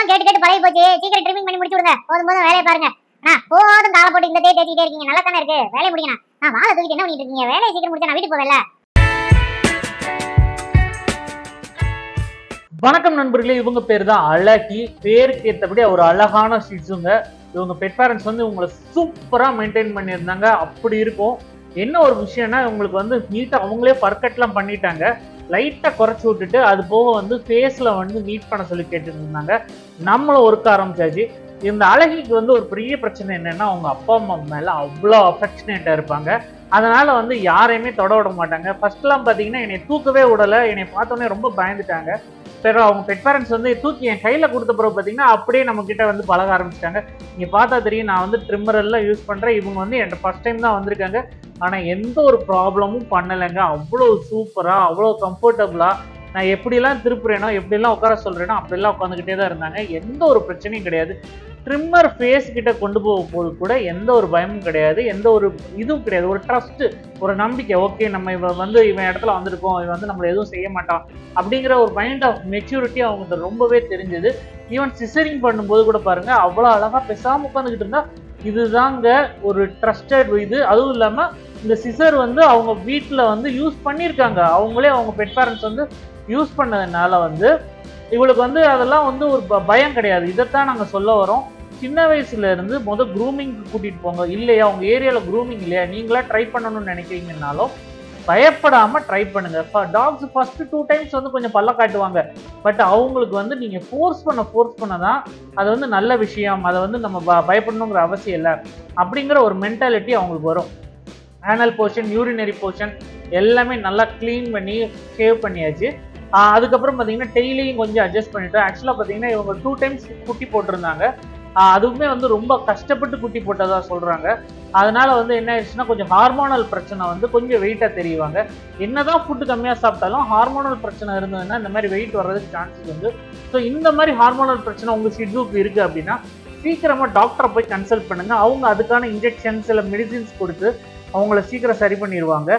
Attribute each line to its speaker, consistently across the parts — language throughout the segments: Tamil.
Speaker 1: சொன்னாலும் கேட்டு கேட்டு பழகி போச்சு. சீக்கிரம் ட்ரிமிங் பண்ணி முடிச்சு விடுங்க. போதும் போதும் வேலையை பாருங்க. போதும் காலை போட்டு இந்த தேய்ச்சிட்டே இருக்கீங்க. நல்லா தானே இருக்கு. வேலையை முடிக்கணும். வாழை தூக்கிட்டு என்ன பண்ணிட்டு இருக்கீங்க? வேலையை சீக்கிரம் முடிச்சா நான் வீட்டுக்கு போவேல.
Speaker 2: வணக்கம் நண்பர்களே, இவங்க பேர் தான் அழகி. பேருக்கு ஏற்றபடி ஒரு அழகான ஷிட்ஸுங்க. இவங்க பெட் பேரண்ட்ஸ் வந்து இவங்களை சூப்பரா மெயின்டைன் பண்ணியிருந்தாங்க. அப்படி இருக்கும். என்ன ஒரு விஷயம்னா, இவங்களுக்கு வந்து நீட்டா அவங்களே பர்கட்லாம் பண்ணிட்டாங்க. லைட்டா குறைச்சி விட்டுட்டு அது போக வந்து ஃபேஸ்ல வந்து நீட் பண்ண சொல்லி கேட்டுட்டு இருந்தாங்க. நம்மளும் ஒர்க் ஆரம்பிச்சாச்சு. இந்த அழகிக்கு வந்து ஒரு பெரிய பிரச்சனை என்னன்னா, அவங்க அப்பா அம்மா மேல அவ்வளோ அஃபெக்ஷனேட்டா இருப்பாங்க. அதனால வந்து யாரையுமே தொட விட மாட்டாங்க. ஃபர்ஸ்ட்லாம் பார்த்தீங்கன்னா என்னை தூக்கவே விடலை. என்னை பார்த்தோன்னே ரொம்ப பயந்துட்டாங்க. சரி, அவங்க பெட் பேரண்ட்ஸ் வந்து தூக்கி என் கையில் கொடுத்த பிறகு பார்த்தீங்கன்னா அப்படியே நம்ம கிட்ட வந்து பழக ஆரம்பிச்சிட்டாங்க. நீங்கள் பார்த்தா தெரியும், நான் வந்து ட்ரிம்மர் எல்லாம் யூஸ் பண்ணுறேன். இவங்க வந்து என்கிட்ட ஃபர்ஸ்ட் டைம் தான் வந்திருக்காங்க. ஆனால் எந்த ஒரு ப்ராப்ளமும் பண்ணலைங்க. அவ்வளோ சூப்பராக, அவ்வளோ கம்ஃபர்டபுளாக நான் எப்படிலாம் திருப்புறேனோ, எப்படிலாம் உட்கார சொல்கிறேனோ அப்படிலாம் உட்காந்துக்கிட்டே தான் இருந்தாங்க. எந்த ஒரு பிரச்சனையும் கிடையாது. ட்ரிம்மர் ஃபேஸ் கிட்ட கொண்டு போகும்போது கூட எந்த ஒரு பயமும் கிடையாது, எந்த ஒரு இதுவும் கிடையாது. ஒரு ட்ரஸ்ட், ஒரு நம்பிக்கை. ஓகே, நம்ம இவன் இடத்துல வந்திருக்கோம், இவன் வந்து நம்மளை எதுவும் செய்ய மாட்டான் அப்படிங்கிற ஒரு மைண்ட் ஆஃப் மெச்சூரிட்டி அவங்களுக்கு ரொம்பவே தெரிஞ்சது. ஈவன் சிசரிங் பண்ணும்போது கூட பாருங்க, அவ்வளோ அழகா பேசாம உட்காந்துக்கிட்டு இருந்தா இதுதாங்க ஒரு ட்ரஸ்டட் இது. அதுவும் இல்லாமல் இந்த சிசர் வந்து அவங்க வீட்டில் வந்து யூஸ் பண்ணியிருக்காங்க. அவங்களே அவங்க பெட் பேரண்ட்ஸ் வந்து யூஸ் பண்ணதுனால வந்து இவளுக்கு வந்து அதெல்லாம் வந்து ஒரு பயம் கிடையாது. இதைத்தான் நாங்கள் சொல்ல வரோம். சின்ன வயசுல இருந்து க்ரூமிங்க்கு கூட்டிட்டு போங்க. இல்லையா உங்க ஏரியால க்ரூமிங் இல்லையா, நீங்களா ட்ரை பண்ணணும்னு நினைக்கிறீங்கன்னாலும் பயப்படாம ட்ரை பண்ணுங்க. டாக்ஸ் ஃபர்ஸ்ட் 2 டைம்ஸ் வந்து கொஞ்சம் பல்ல காட்டுவாங்க. பட் அவங்களுக்கு வந்து நீங்க ஃபோர்ஸ் பண்ணதான் அது வந்து நல்ல விஷயம். அதை வந்து நம்ம பயப்படணுங்கிற அவசியம் இல்லை அப்படிங்கிற ஒரு மென்டாலிட்டி அவங்களுக்கு வரும். ஆனல் போர்ஷன், யூரினரி போர்ஷன் எல்லாமே நல்லா க்ளீன் பண்ணி ஷேவ் பண்ணியாச்சு. அதுக்கப்புறம் பார்த்தீங்கன்னா டெய்லியும் கொஞ்சம் அட்ஜஸ்ட் பண்ணிட்டோம். ஆக்சுவலாக பார்த்தீங்கன்னா இவங்க 2 டைம்ஸ் குட்டி போட்டிருந்தாங்க. அதுவுமே வந்து ரொம்ப கஷ்டப்பட்டு குட்டி போட்டதாக சொல்கிறாங்க. அதனால வந்து என்ன ஆயிடுச்சுன்னா, கொஞ்சம் ஹார்மோனல் பிரச்சனை வந்து கொஞ்சம் வெயிட்டாக தெரியுவாங்க. என்னதான் ஃபுட்டு கம்மியாக சாப்பிட்டாலும் ஹார்மோனல் பிரச்சனை இருந்ததுன்னா இந்த மாதிரி வெயிட் வர்றதுக்கு சான்சஸ் வந்து. ஸோ இந்த மாதிரி ஹார்மோனல் பிரச்சனை உங்கள் ஷிட்ஸுக்கு இருக்குது அப்படின்னா சீக்கிரமாக டாக்டரை போய் கன்சல்ட் பண்ணுங்கள். அவங்க அதுக்கான இன்ஜெக்ஷன்ஸ் இல்லை மெடிசின்ஸ் கொடுத்து அவங்கள சீக்கிரம் சரி பண்ணிடுவாங்க.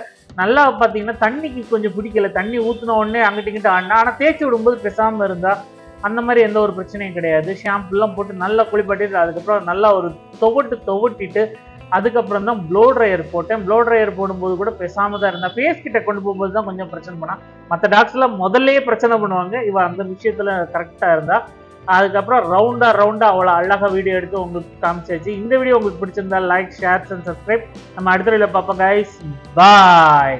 Speaker 2: நல்லா பார்த்தீங்கன்னா தண்ணிக்கு கொஞ்சம் பிடிக்கல, தண்ணி ஊற்றின உடனே அங்கிட்ட ஆனால் தேய்ச்சி விடும்போது பேசாமல் இருந்தால் அந்த மாதிரி எந்த ஒரு பிரச்சனையும் கிடையாது. ஷாம்புலாம் போட்டு நல்லா குளிப்பாட்டிட்டு அதுக்கப்புறம் நல்லா ஒரு துவட்டிட்டு அதுக்கப்புறம் தான் ப்ளோ ட்ரையர் போட்டேன். ப்ளோ ட்ரையர் போடும்போது கூட பேசாமல் தான் இருந்தால். ஃபேஸ் கிட்ட கொண்டு போகும்போது தான் கொஞ்சம் பிரச்சனை பண்ணால். மற்ற டாக்ஸ்லாம் முதல்லையே பிரச்சனை பண்ணுவாங்க. இவ அந்த விஷயத்தில் கரெக்டாக இருந்தால். அதுக்கப்புறம் ரவுண்டா அவ்வளோ அழகாக வீடியோ எடுத்து உங்களுக்கு காமிச்சாச்சு. இந்த வீடியோ உங்களுக்கு பிடிச்சிருந்தா லைக், ஷேர் அண்ட் சப்ஸ்கிரைப். நம்ம அடுத்த வீடியோவில் பார்ப்போம் கைஸ். பாய்.